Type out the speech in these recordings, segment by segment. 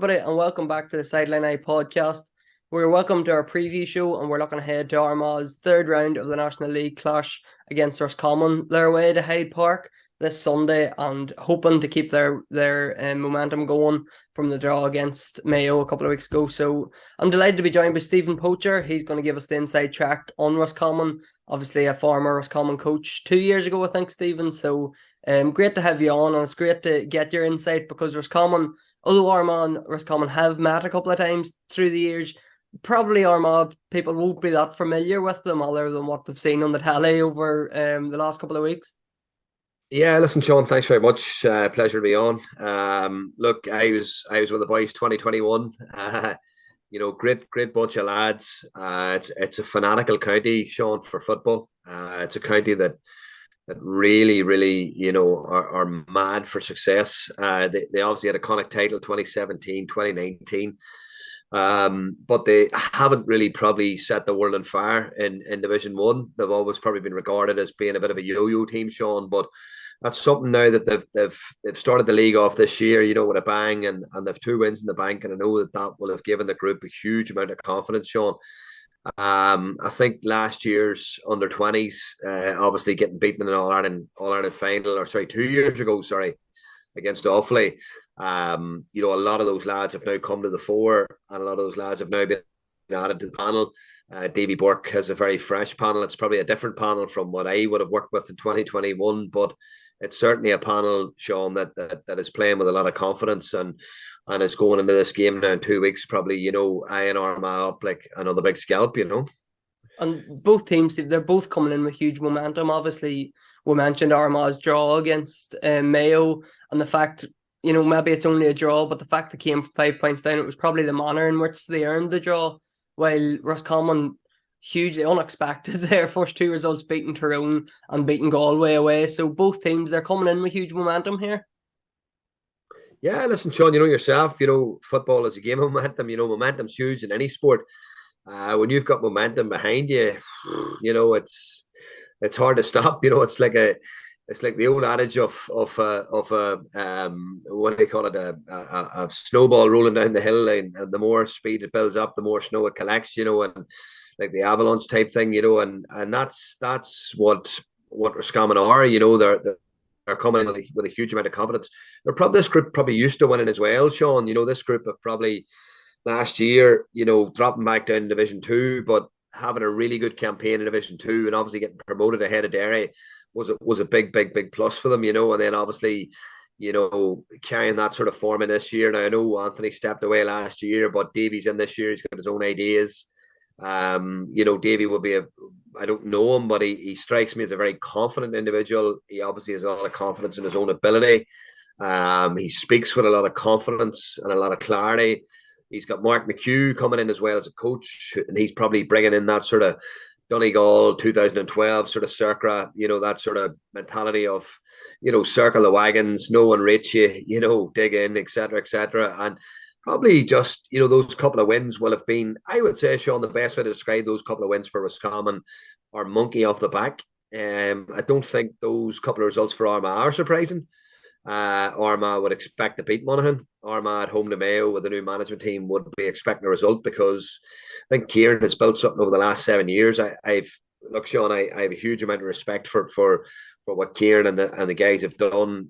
everybody, and welcome back to the Sideline Eye podcast. We're welcome to our preview show, and we're looking ahead to Armagh's third round of the National League clash against Roscommon. They're away to Hyde Park this Sunday and hoping to keep their momentum going from the draw against Mayo a couple of weeks ago. So I'm delighted to be joined by Stephen Poacher. He's going to give us the inside track on Roscommon. Obviously, a former Roscommon coach 2 years ago, I think, Stephen. So great to have you on, and it's great to get your insight because Roscommon, although Armagh and Roscommon have met a couple of times through the years, probably Armagh people won't be that familiar with them other than what they've seen on the telly over the last couple of weeks. Yeah, listen, Sean, thanks very much. Pleasure to be on. Look, I was with the boys 2021. Great bunch of lads. It's a fanatical county, Sean, for football. It's a county that really, are mad for success. They obviously had a Connacht title 2017, 2019. But they haven't really probably set the world on fire in Division 1. They've always probably been regarded as being a bit of a yo-yo team, Sean, but that's something now that they've started the league off this year, with a bang, and they've 2 wins in the bank, and I know that will have given the group a huge amount of confidence, Sean. I think last year's under 20s, obviously getting beaten in an All-Ireland final, or 2 years ago, against Offaly. A lot of those lads have now come to the fore, and a lot of those lads have now been added to the panel. Davy Burke has a very fresh panel. It's probably a different panel from what I would have worked with in 2021, but it's certainly a panel, Sean, that is playing with a lot of confidence and is going into this game now in 2 weeks, probably, eyeing Armagh up like another big scalp, And both teams, they're both coming in with huge momentum. Obviously, we mentioned Armagh's draw against Mayo, and the fact, maybe it's only a draw, but the fact they came 5 points down, it was probably the manner in which they earned the draw, while Roscommon, hugely unexpected, their first 2 results, beating Tyrone and beating Galway away. So both teams, they're coming in with huge momentum here. Yeah, listen, Sean, yourself, football is a game of momentum. Momentum's huge in any sport. When you've got momentum behind you, it's hard to stop. It's like the old adage of what do they call it, a snowball rolling down the hill, and the more speed it builds up, the more snow it collects. And like the avalanche type thing, and that's what Roscommon are. They're coming with a huge amount of confidence. This group probably used to winning as well, Sean. This group have probably last year, dropping back down in Division 2, but having a really good campaign in Division 2, and obviously getting promoted ahead of Derry was a big plus for them, and then obviously, carrying that sort of form in this year. Now, I know Anthony stepped away last year, but Davy's in this year. He's got his own ideas. Davy will be I don't know him, but he strikes me as a very confident individual. He obviously has a lot of confidence in his own ability. He speaks with a lot of confidence and a lot of clarity. He's got Mark McHugh coming in as well as a coach, and he's probably bringing in that sort of Donegal 2012 sort of circa, that sort of mentality of, circle the wagons, no one rates you, dig in, etc., etc. And probably just, those couple of wins will have been, I would say, Sean, the best way to describe those couple of wins for Roscommon are monkey off the back. I don't think those couple of results for Armagh are surprising. Armagh would expect to beat Monaghan. Armagh at home to Mayo with the new management team would be expecting a result, because I think Kieran has built something over the last 7 years. Look, Sean, I have a huge amount of respect for what Kieran and the guys have done.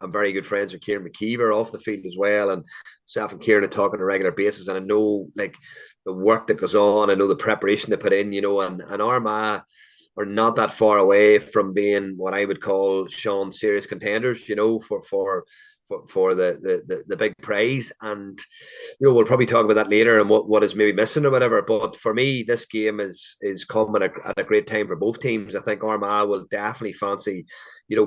I'm very good friends with Kieran McKeever off the field as well, and myself and Kieran are talking on a regular basis, and I know like the work that goes on. I know the preparation they put in, and Armagh are not that far away from being what I would call, Sean, serious contenders, for the big prize. And we'll probably talk about that later and what is maybe missing or whatever. But for me, this game is coming at a great time for both teams. I think Armagh will definitely fancy,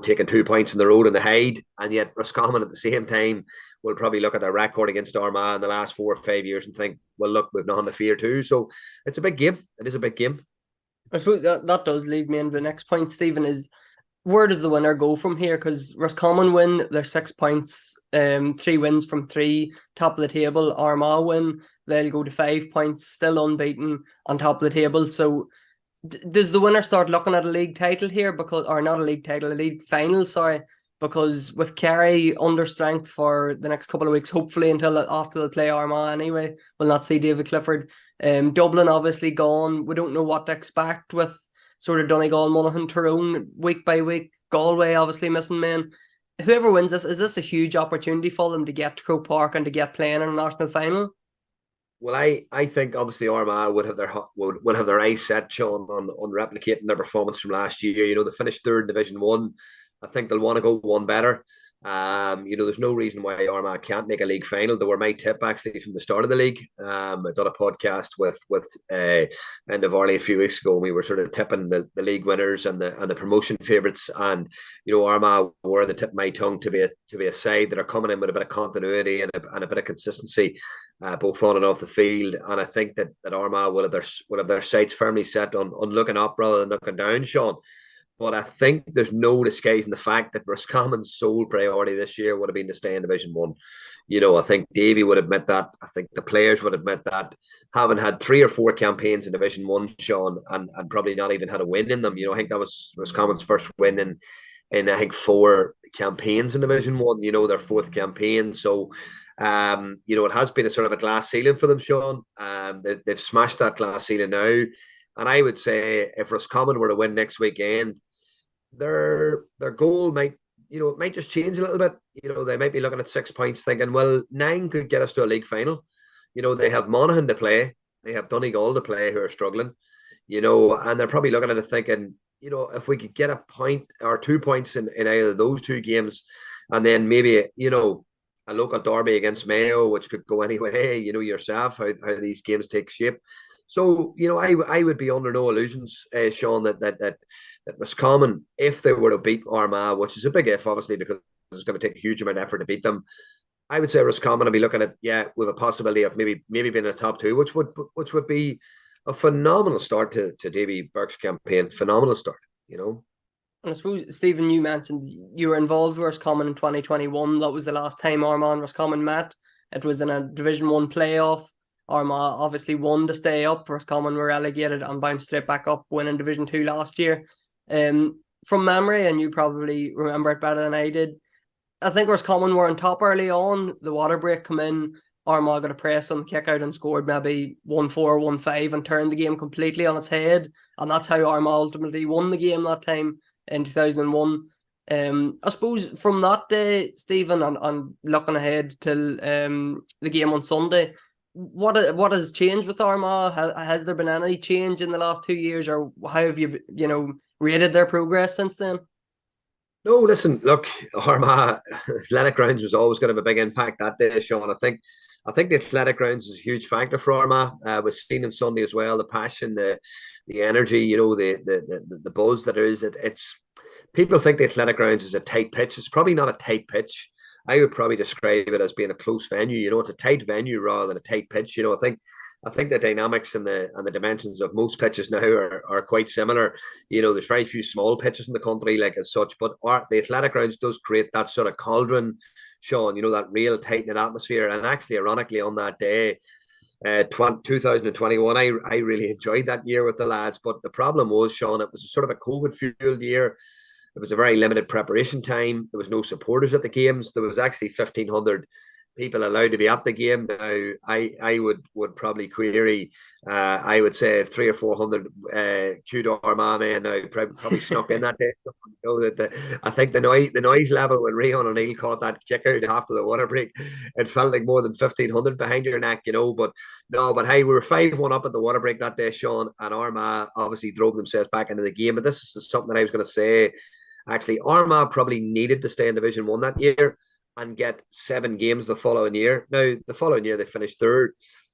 taking 2 points in the road in the Hyde, and yet Roscommon at the same time will probably look at their record against Armagh in the last 4 or 5 years and think, well, look, we've nothing to fear too. So it's a big game. It is a big game. I suppose that does lead me into the next point, Stephen, is where does the winner go from here? Because Roscommon win, they're 6 points, 3 wins from 3, top of the table. Armagh win, they'll go to 5 points, still unbeaten, on top of the table. So does the winner start looking at a league title here? Or not a league title, a league final, sorry, because with Kerry under strength for the next couple of weeks, hopefully until after they play Armagh anyway, we'll not see David Clifford. Dublin obviously gone. We don't know what to expect with sort of Donegal, Monaghan, Tyrone week by week. Galway obviously missing men. Whoever wins this, is this a huge opportunity for them to get to Croke Park and to get playing in a national final? Well, I think obviously Armagh would have their eyes set, Sean, on replicating their performance from last year. You know, they finished third in Division One. I think they'll want to go one better. You know, there's no reason why Armagh can't make a league final. They were my tip actually from the start of the league. I done a podcast with End of Varley a few weeks ago. And we were sort of tipping the league winners and the promotion favourites. And you know, Armagh were the tip of my tongue to be a side that are coming in with a bit of continuity and a bit of consistency, both on and off the field. And I think that Armagh will have their sights firmly set on looking up rather than looking down, Sean. But I think there's no disguising the fact that Roscommon's sole priority this year would have been to stay in Division 1. You know, I think Davy would admit that. I think the players would admit that. Having had 3 or 4 campaigns in Division 1, Sean, and probably not even had a win in them. You know, I think that was Roscommon's first win in I think 4 campaigns in Division 1, you know, their 4th campaign. So, you know, it has been a sort of a glass ceiling for them, Sean. They've smashed that glass ceiling now. And I would say if Roscommon were to win next weekend, their goal might, you know, it might just change a little bit. You know, they might be looking at 6 points thinking, well, 9 could get us to a league final. You know, they have Monaghan to play, they have Donegal to play who are struggling, you know, and they're probably looking at it thinking, you know, if we could get a point or 2 points in either of those 2 games, and then maybe, you know, a local derby against Mayo, which could go any way, you know, yourself, how these games take shape. So, you know, I would be under no illusions, Sean, that Roscommon, if they were to beat Armagh, which is a big if, obviously, because it's going to take a huge amount of effort to beat them, I would say Roscommon would be looking at, with a possibility of maybe being in the top 2, which would be a phenomenal start to Davy Burke's campaign. Phenomenal start, you know. And I suppose, Stephen, you mentioned you were involved with Roscommon in 2021. That was the last time Armagh and Roscommon met. It was in a Division 1 playoff. Armagh obviously won to stay up. Roscommon were relegated and bounced straight back up, winning Division 2 last year. From memory, and you probably remember it better than I did, I think Roscommon were on top early on. The water break come in. Armagh got a press on the kick out and scored maybe 1-4, 1-5 and turned the game completely on its head. And that's how Armagh ultimately won the game that time in 2001. I suppose from that day, Stephen, and looking ahead till the game on Sunday, what has changed with Armagh? Has there been any change in the last 2 years, or how have you rated their progress since then? No, listen, look, Armagh Athletic Grounds was always going to have a big impact that day, Sean. I think the Athletic Grounds is a huge factor for Armagh. Was seen on Sunday as well. The passion, the energy, you know, the buzz that there is. It's people think the Athletic Grounds is a tight pitch. It's probably not a tight pitch. I would probably describe it as being a close venue. You know, it's a tight venue rather than a tight pitch. You know, I think the dynamics and the dimensions of most pitches now are quite similar. You know, there's very few small pitches in the country like as such, but the Athletic Grounds does create that sort of cauldron, Sean, you know, that real tight-knit atmosphere. And actually, ironically, on that day, 2021, I really enjoyed that year with the lads. But the problem was, Sean, it was sort of a COVID-fueled year. It was a very limited preparation time. There was no supporters at the games. There was actually 1,500 people allowed to be at the game. Now, I would probably query, I would say 300 or 400 Tudor Armagh now probably snuck in that day. You know, I think the noise level when Rion O'Neill caught that kick out after the water break, it felt like more than 1,500 behind your neck, you know. But hey, we were 5-1 up at the water break that day, Sean, and Armagh obviously drove themselves back into the game. But this is something that I was going to say. Actually, Armagh probably needed to stay in Division 1 that year and get 7 games the following year. Now, the following year, they finished 3rd.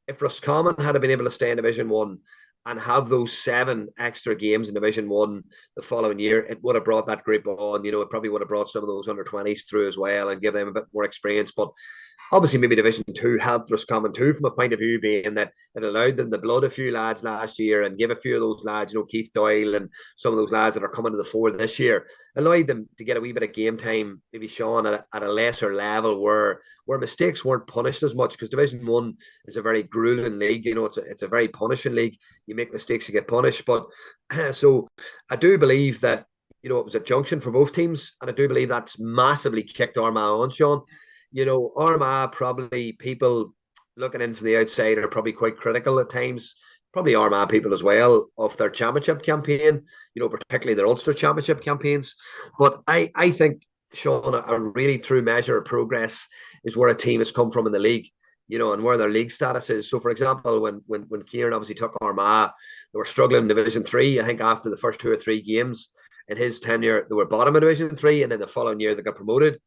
If Roscommon had been able to stay in Division 1 and have those 7 extra games in Division 1 the following year, it would have brought that group on. You know, it probably would have brought some of those under-20s through as well and give them a bit more experience. But obviously, maybe Division 2 helped Roscommon too, from a point of view being that it allowed them to blood a few lads last year and give a few of those lads, you know, Keith Doyle and some of those lads that are coming to the fore this year, allowed them to get a wee bit of game time, maybe Sean, at a lesser level where mistakes weren't punished as much, because Division 1 is a very grueling league. You know, it's a very punishing league. You make mistakes, you get punished. But so I do believe that, it was a junction for both teams, and I do believe that's massively kicked Armagh on, Sean. Armagh, probably people looking in from the outside are probably quite critical at times. Probably Armagh people as well of their championship campaign, particularly their Ulster championship campaigns. But I think, Sean, a really true measure of progress is where a team has come from in the league, and where their league status is. So, for example, when Kieran obviously took Armagh, they were struggling in Division 3. I think after the first 2 or 3 games in his tenure, they were bottom of Division 3, and then the following year they got promoted.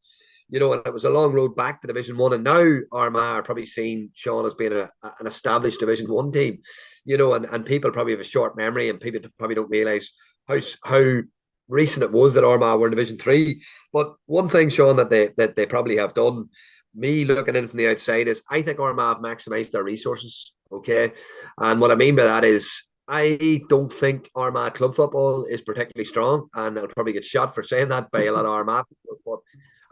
And it was a long road back to Division 1. And now Armagh are probably seen, Sean, as being an established Division 1 team, and people probably have a short memory, and people probably don't realise how recent it was that Armagh were in Division 3. But one thing, Sean, that they probably have done, me looking in from the outside, is I think Armagh have maximised their resources, okay? And what I mean by that is I don't think Armagh club football is particularly strong, and I'll probably get shot for saying that by a lot of Armagh people, but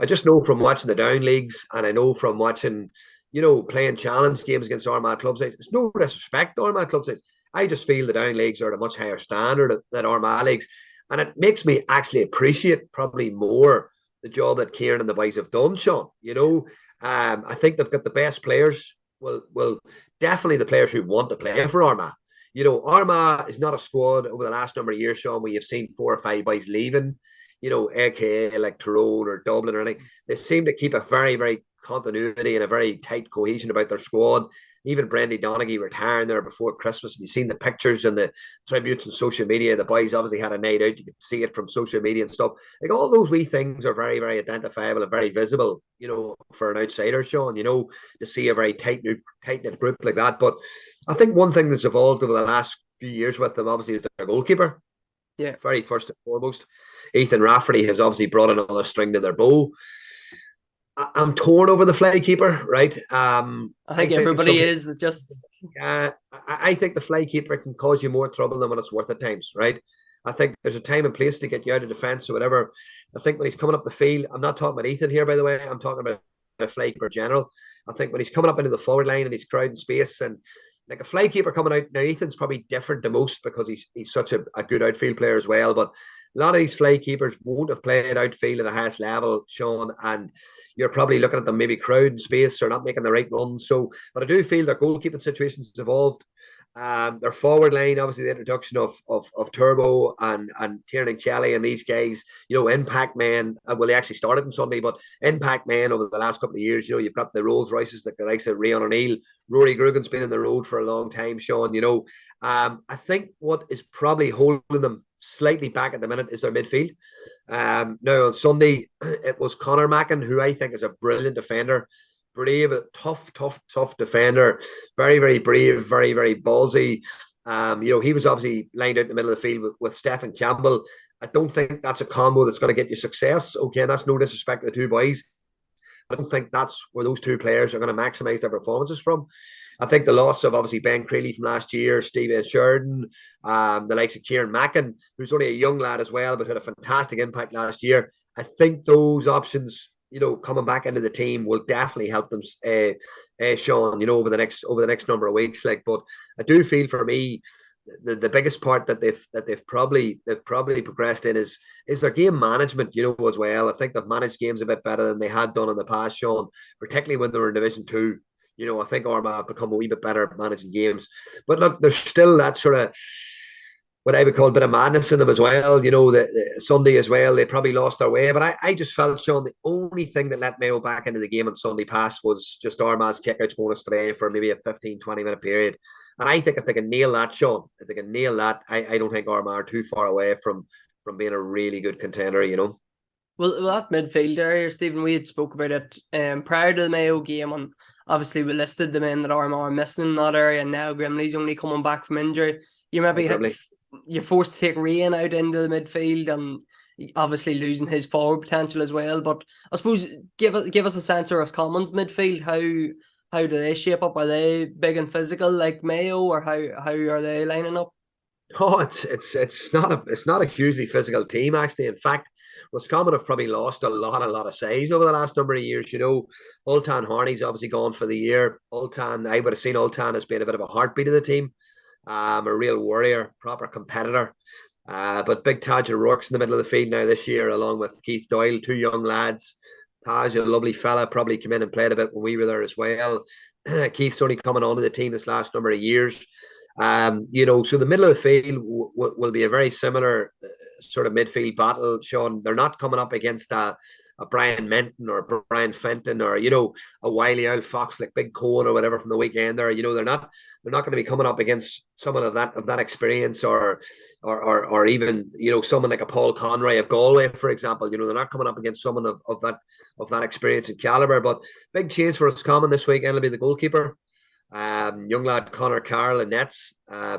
I just know from watching the down leagues, and I know from watching, playing challenge games against Armagh club sides. It's no disrespect to Armagh club sides. I just feel the down leagues are at a much higher standard than Armagh leagues. And it makes me actually appreciate probably more the job that Kieran and the boys have done, Sean. I think they've got the best players. Well, definitely the players who want to play for Armagh. Armagh is not a squad over the last number of years, Sean, where you've seen 4 or 5 boys leaving, aka like Tyrone or Dublin or anything. They seem to keep a very, very continuity and a very tight cohesion about their squad. Even Brendan Donaghy retiring there before Christmas, and you've seen the pictures and the tributes on social media. The boys obviously had a night out. You could see it from social media and stuff. Like, all those wee things are very, very identifiable and very visible, for an outsider, Sean, to see a very tight-knit group like that. But I think one thing that's evolved over the last few years with them, obviously, is their goalkeeper. Yeah. Very first and foremost. Ethan Rafferty has obviously brought another string to their bow. I'm torn over the fly keeper, right? I think everybody is just. I think the fly keeper can cause you more trouble than what it's worth at times, right? I think there's a time and place to get you out of defence or whatever. I think when he's coming up the field, I'm not talking about Ethan here, by the way. I'm talking about a fly keeper in general. I think when he's coming up into the forward line and he's crowding space, and like a fly keeper coming out, now Ethan's probably different to most because he's such a good outfield player as well, but a lot of these fly keepers won't have played outfield at a highest level, Sean, and you're probably looking at them maybe crowding space or not making the right runs. So, but I do feel their goalkeeping situations has evolved. Their forward line, obviously the introduction of Turbo and Tiernan Kelly and these guys, impact men. Well, they actually started on Sunday, but impact men over the last couple of years. You've got the Rolls Royces, like the likes of Rian O'Neill. Rory Grugan's been in the road for a long time, Sean. I think what is probably holding them slightly back at the minute is their midfield. Now on Sunday, it was Conor Mackin, who I think is a brilliant defender. Brave, tough defender. Very, very brave, very, very ballsy. He was obviously lined out in the middle of the field with Stephen Campbell. I don't think that's a combo that's going to get you success. Okay, and that's no disrespect to the two boys. I don't think that's where those two players are going to maximise their performances from. I think the loss of obviously Ben Creeley from last year, Stephen Sheridan, the likes of Kieran Mackin, who's only a young lad as well, but had a fantastic impact last year. I think those options, coming back into the team will definitely help them, Sean, over the next number of weeks. But I do feel for me, the biggest part that they've probably progressed in is their game management, as well. I think they've managed games a bit better than they had done in the past, Sean, particularly when they were in Division 2. I think Armagh have become a wee bit better at managing games. But look, there's still that sort of what I would call a bit of madness in them as well. The Sunday as well, they probably lost their way. But I just felt, Sean, the only thing that let Mayo back into the game on Sunday past was just Armagh's kickouts going astray for maybe a 15, 20-minute period. And I think if they can nail that, Sean, if they can nail that, I don't think Armagh are too far away from being a really good contender, Well, that midfield area, Stephen, we had spoke about it prior to the Mayo game, and obviously we listed the men that Armagh are missing in that area, and now Grimley's only coming back from injury. You maybe you're forced to take Rian out into the midfield, and obviously losing his forward potential as well. But I suppose give us a sense of Roscommon's midfield. How do they shape up? Are they big and physical like Mayo, or how are they lining up? Oh, it's not a hugely physical team, actually. In fact, Roscommon have probably lost a lot of size over the last number of years. Ultan Harney's obviously gone for the year. Ultan, I would have seen Ultan as being a bit of a heartbeat of the team, a real warrior, proper competitor. But big Taj O'Rourke's in the middle of the field now this year, along with Keith Doyle, two young lads. Taj, a lovely fella, probably came in and played a bit when we were there as well. Keith's only coming onto the team this last number of years. So the middle of the field will be a very similar sort of midfield battle, Sean. They're not coming up against a Brian Menton or a Brian Fenton or a wily old fox like Big Cohen or whatever from the weekend there. They're not going to be coming up against someone of that experience or even someone like a Paul Conroy of Galway, for example. They're not coming up against someone of that experience and caliber. But big change for Roscommon this weekend will be the goalkeeper. Young lad Connor Carroll in nets,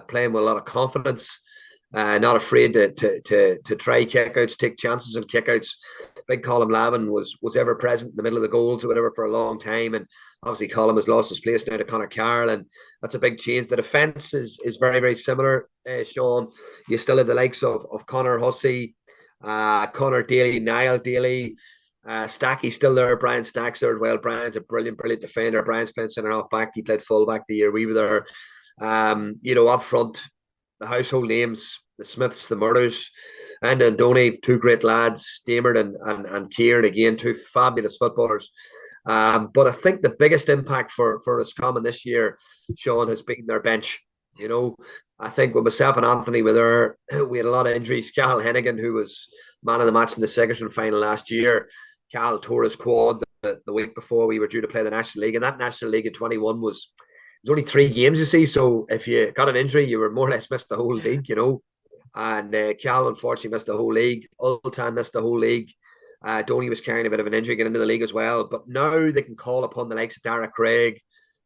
playing with a lot of confidence. Not afraid to try kickouts, take chances on kickouts. Big Colm Lavin was ever present in the middle of the goals or whatever for a long time, and obviously Colm has lost his place now to Connor Carroll, and that's a big change. The defence is very, very similar, Sean. You still have the likes of Connor Hussey, Connor Daly, Niall Daly, Stacky's still there. Brian Stack's there as well. Brian's a brilliant defender. Brian's playing centre half back. He played full back the year we were there. Up front, the household names, the Smiths, the Murders, and Andoni, two great lads, Damard and Kieran, again, two fabulous footballers. But I think the biggest impact for Roscommon this year, Sean, has been their bench. I think with myself and Anthony were there, we had a lot of injuries. Cal Hennigan, who was man of the match in the Sigerson final last year, Cal tore his quad the week before we were due to play the National League, and that National League in 21 was only 3 games, you see. So if you got an injury, you were more or less missed the whole league, And Cal unfortunately missed the whole league. Ultan missed the whole league. Donny was carrying a bit of an injury getting into the league as well. But now they can call upon the likes of Dara Craig,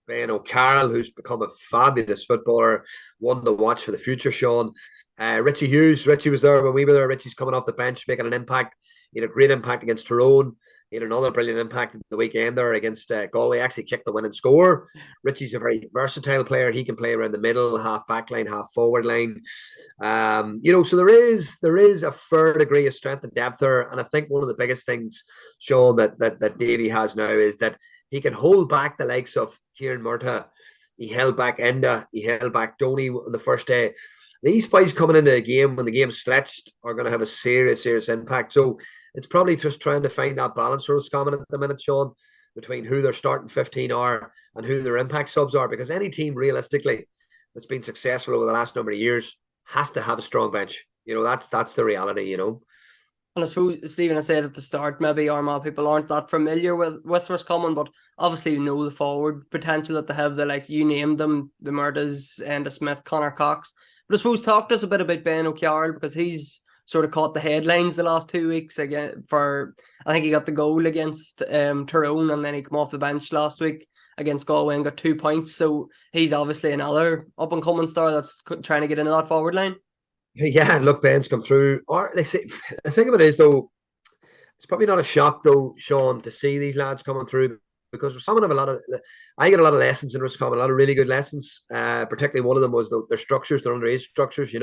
Ben O'Carroll, who's become a fabulous footballer, one to watch for the future, Sean. Richie Hughes. Richie was there when we were there. Richie's coming off the bench, making an impact. He had a great impact against Tyrone. He had another brilliant impact the weekend there against Galway. Actually kicked the winning score. Richie's a very versatile player. He can play around the middle, half back line, half forward line. So there is a fair degree of strength and depth there. And I think one of the biggest things, Sean, that Davy has now is that he can hold back the likes of Kieran Murtagh. He held back Enda. He held back Donny on the first day. These boys coming into a game when the game's stretched are going to have a serious impact. So it's probably just trying to find that balance for Roscommon at the minute, Sean, between who their starting 15 are and who their impact subs are. Because any team, realistically, that's been successful over the last number of years has to have a strong bench. That's the reality, And I suppose, Stephen, I said at the start, maybe Armagh people aren't that familiar with Roscommon, but obviously you know the forward potential that they have. You named them, the Murtaghs and the Smith, Connor Cox. But I suppose talk to us a bit about Ben O'Carroll, because he's sort of caught the headlines the last 2 weeks again I think he got the goal against Tyrone, and then he came off the bench last week against Galway and got 2 points. So he's obviously another up and coming star that's trying to get into that forward line. Yeah, look, Ben's come through. Or they say the thing of it is, though, it's probably not a shock though, Sean, to see these lads coming through, because some of them I get a lot of lessons in Roscommon, a lot of really good lessons. Particularly one of them was their structures, their underage structures.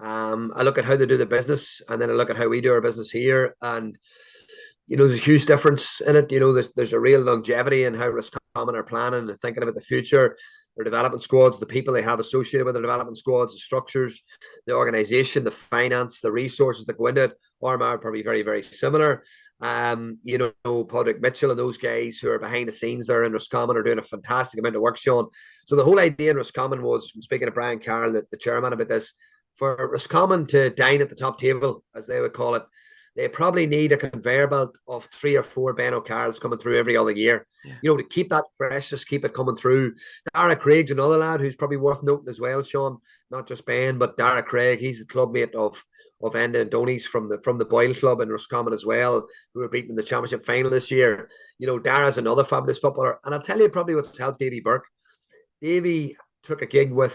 I look at how they do the business, and then I look at how we do our business here, and there's a huge difference in it. There's a real longevity in how Roscommon are planning and thinking about the future. Their development squads, the people they have associated with their development squads, the structures, the organisation, the finance, the resources that go into it. Armagh are probably very, very similar. Padraig Mitchell and those guys who are behind the scenes there in Roscommon are doing a fantastic amount of work, Sean. So the whole idea in Roscommon was, speaking of Brian Carroll, the chairman, about this, for Roscommon to dine at the top table, as they would call it. They probably need a conveyor belt of 3 or 4 Ben O'Carrolls coming through every other year. Yeah. To keep that freshness, keep it coming through. Dara Craig's another lad who's probably worth noting as well, Sean. Not just Ben, but Dara Craig. He's the clubmate of Enda and Donny's from the Boyle Club in Roscommon as well, who were beaten in the championship final this year. Dara's another fabulous footballer. And I'll tell you probably what's helped Davy Burke. Davy took a gig with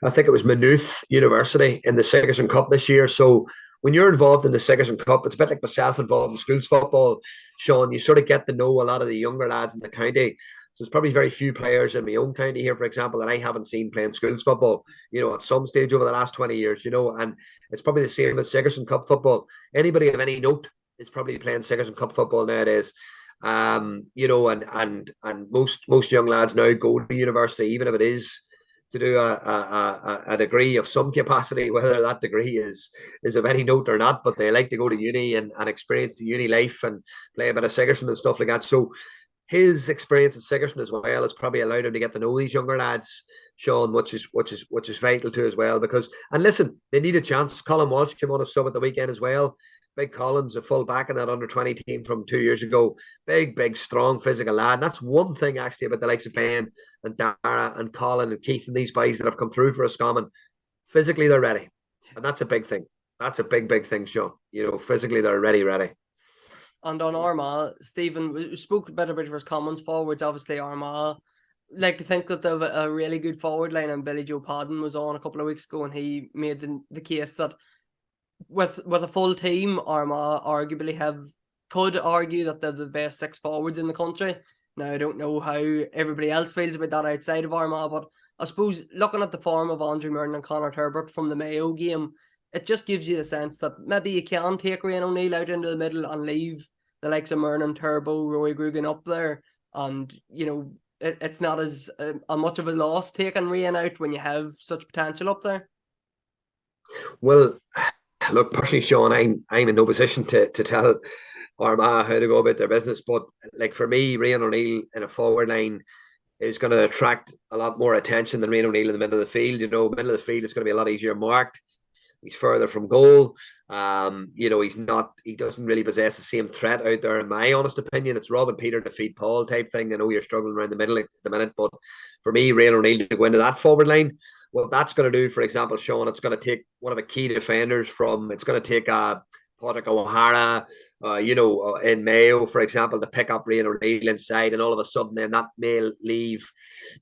I think it was Maynooth University in the Sigerson Cup this year. So when you're involved in the Sigerson Cup, it's a bit like myself involved in schools football, Sean. You sort of get to know a lot of the younger lads in the county. So there's probably very few players in my own county here, for example, that I haven't seen playing schools football, at some stage over the last 20 years, and it's probably the same with Sigerson Cup football. Anybody of any note is probably playing Sigerson Cup football nowadays. And most young lads now go to university, even if it is to do a degree of some capacity, whether that degree is of any note or not. But they like to go to uni and experience the uni life and play a bit of Sigerson and stuff like that. So his experience at Sigerson as well has probably allowed him to get to know these younger lads, Sean, which is vital too as well. Because, and listen, they need a chance. Colin Walsh came on a sub at the weekend as well. Big Collins, a full back in that under-20 team from 2 years ago. Big, strong, physical lad. And that's one thing actually about the likes of Ben and Dara and Colin and Keith and these boys that have come through for Roscommon. Physically, they're ready. And that's a big thing. That's a big thing, Sean. Physically, they're ready. And on Armagh, Stephen, we spoke a bit about Roscommon's forwards. Obviously, Armagh like to think that they have a really good forward line, and Billy Joe Podden was on a couple of weeks ago, and he made the case that with a full team, Armagh arguably could argue that they're the best six forwards in the country. Now, I don't know how everybody else feels about that outside of Armagh, but I suppose looking at the form of Andrew Murden and Conor Turbert from the Mayo game, it just gives you the sense that maybe you can take Rian O'Neill out into the middle and leave the likes of Murden, Turbo, Roy Grugan up there. And, it's not as much of a loss taking Rian out when you have such potential up there. Well, look, personally, Sean, I'm in no position to tell Armagh how to go about their business. But like for me, Rian O'Neill in a forward line is going to attract a lot more attention than Rian O'Neill in the middle of the field. Middle of the field is going to be a lot easier marked. He's further from goal. He doesn't really possess the same threat out there. In my honest opinion, it's Rob and Peter to feed Paul type thing. I know you're struggling around the middle at the minute, but for me, Rian O'Neill to go into that forward line, what that's going to do, for example, Sean, it's going to take one of the key defenders it's going to take Patrick O'Hara, in Mayo, for example, to pick up Rian O'Neill inside, and all of a sudden then that may leave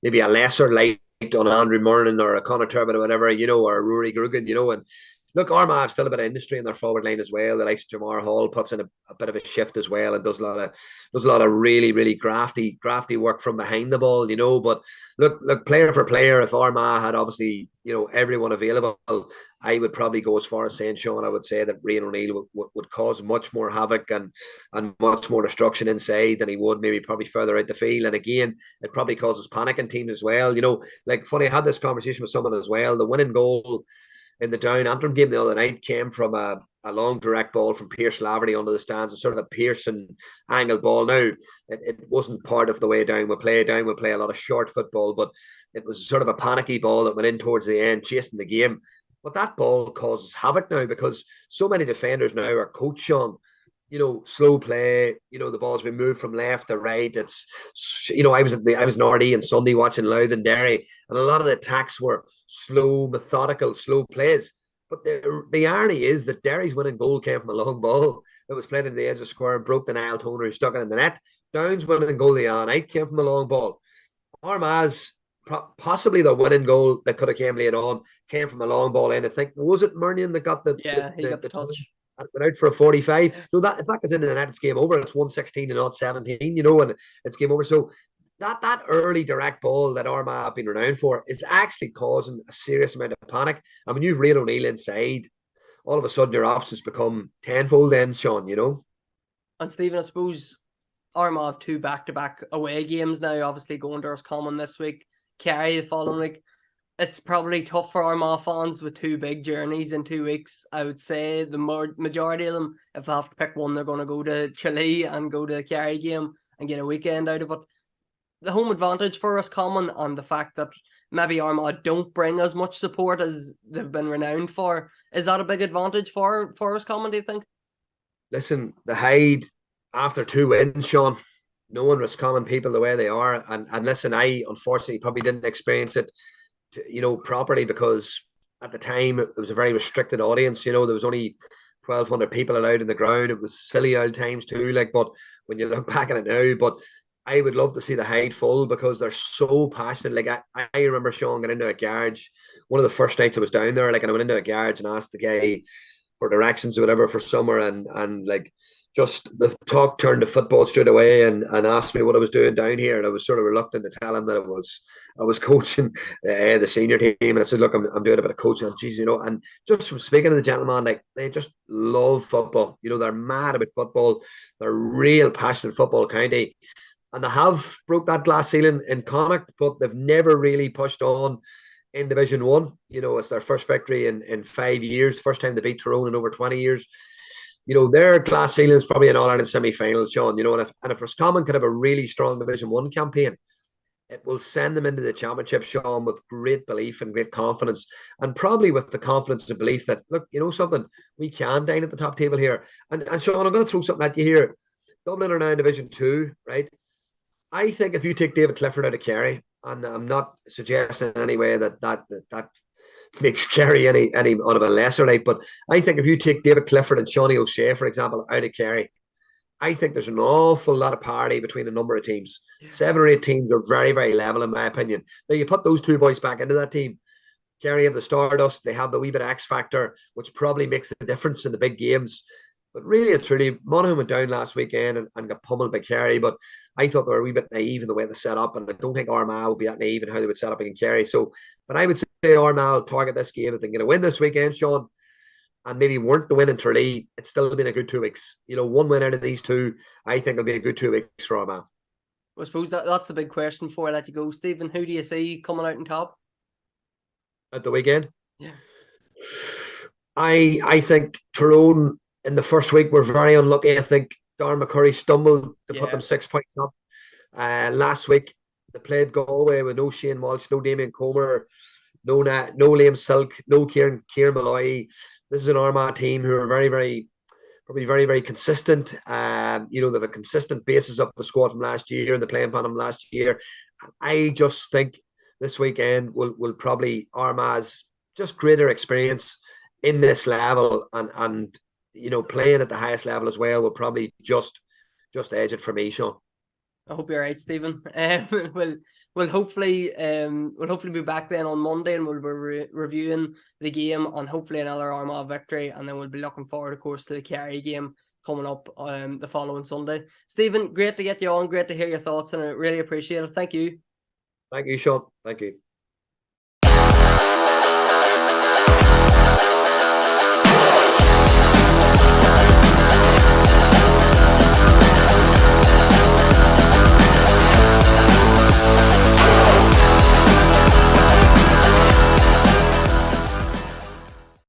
maybe a lesser light on Andrew Murnan or a Conor Turbot or whatever, or a Rory Grugan, and look, Armagh have still a bit of industry in their forward line as well. The likes of Jamar Hall puts in a bit of a shift as well and does a lot of really, really crafty work from behind the ball, But look, player for player, if Armagh had obviously, everyone available, I would probably go as far as saying, Sean, I would say that Rian O'Neill would cause much more havoc and much more destruction inside than he would maybe probably further out the field. And again, it probably causes panic in teams as well. Like funny, I had this conversation with someone as well. The winning goal in the Down Antrim game the other night came from a long direct ball from Pierce Laverty under the stands, a sort of a Pearson angle ball. Now, it wasn't part of the way Down would play. Down would play a lot of short football, but it was sort of a panicky ball that went in towards the end, chasing the game. But that ball causes havoc now because so many defenders now are coached on, slow play. The ball's been moved from left to right. It's, I was in RD and Sunday watching Louth and Derry, and a lot of the attacks were slow, methodical, slow plays. But the irony is that Derry's winning goal came from a long ball that was played in the edge of the square and broke the Niall Toner who stuck it in the net. Down's winning goal the other night came from a long ball. Armagh's possibly the winning goal that could have came later on came from a long ball in. I think, was it Murnion that got he got the touch? Went out for a 45. So that if that goes into the net, it's game over. It's 116 and not 17, and it's game over. So that early direct ball that Armagh have been renowned for is actually causing a serious amount of panic. And when you've Rian O'Neill inside, all of a sudden your options become tenfold then, Sean, And Stephen, I suppose Armagh have two back-to-back away games now, obviously going to Roscommon this week, Kerry the following week. It's probably tough for Armagh fans with two big journeys in 2 weeks. I would say the majority of them, if they have to pick one, they're going to go to Chile and go to the Kerry game and get a weekend out of it. The home advantage for Roscommon and the fact that maybe Armagh don't bring as much support as they've been renowned for, is that a big advantage for Roscommon, do you think? Listen, the Hyde, after 2 wins, Sean, knowing Roscommon people the way they are, and listen, I unfortunately probably didn't experience it properly because at the time it was a very restricted audience. There was only 1,200 people allowed in the ground. It was silly old times too. But when you look back at it now, but I would love to see the Hyde full because they're so passionate. I remember Sean getting into a garage one of the first nights I was down there. And I went into a garage and asked the guy for directions or whatever for summer, and just the talk turned to football straight away and asked me what I was doing down here. And I was sort of reluctant to tell him that I was coaching the senior team. And I said, look, I'm doing a bit of coaching. And geez, and just from speaking to the gentleman, they just love football. They're mad about football. They're real passionate football county. And they have broke that glass ceiling in Connacht, but they've never really pushed on in Division 1. It's their first victory in 5 years, first time they beat Tyrone in over 20 years. Their glass ceiling is probably an All-Ireland semi-final, Sean. And if Roscommon could have a really strong Division 1 campaign, it will send them into the championship, Sean, with great belief and great confidence, and probably with the confidence and belief that, look, something, we can dine at the top table here. And Sean, I'm going to throw something at you here. Dublin are now in Division 2, right? I think if you take David Clifford out of Kerry, and I'm not suggesting in any way that makes Kerry any out of a lesser light, but I think if you take David Clifford and Shawnee O'Shea, for example, out of Kerry, I think there's an awful lot of parity between a number of teams. Yeah. 7 or 8 teams are very, very level, in my opinion. Now, you put those two boys back into that team. Kerry have the stardust. They have the wee bit of X factor, which probably makes the difference in the big games. But really, it's really, Monaghan went down last weekend and got pummeled by Kerry. But I thought they were a wee bit naive in the way they set up. And I don't think Armagh would be that naive in how they would set up against Kerry. But I would say Armagh will target this game. If they're going to win this weekend, Sean, and maybe weren't to win in Tralee, it's still been a good 2 weeks. One win out of these two, I think it'll be a good 2 weeks for Armagh. I suppose that's the big question before I let you go, Stephen. Who do you see coming out on top at the weekend? Yeah, I think Tyrone in the first week were very unlucky. I think Darren McCurry stumbled to put them 6 points up. Last week they played Galway with no Shane Walsh, no Damien Comer, no Liam Silk, no Kieran Malloy. This is an Armagh team who are very, very consistent. They have a consistent basis of the squad from last year and the playing pan them last year. I just think this weekend will probably Armagh's just greater experience in this level and playing at the highest level as well will probably just edge it for me, Sean. I hope you're right, Stephen. We'll hopefully be back then on Monday, and we'll be reviewing the game and hopefully another Armagh victory, and then we'll be looking forward, of course, to the Kerry game coming up the following Sunday. Stephen, great to get you on, great to hear your thoughts, and I really appreciate it. Thank you. Thank you, Sean. Thank you.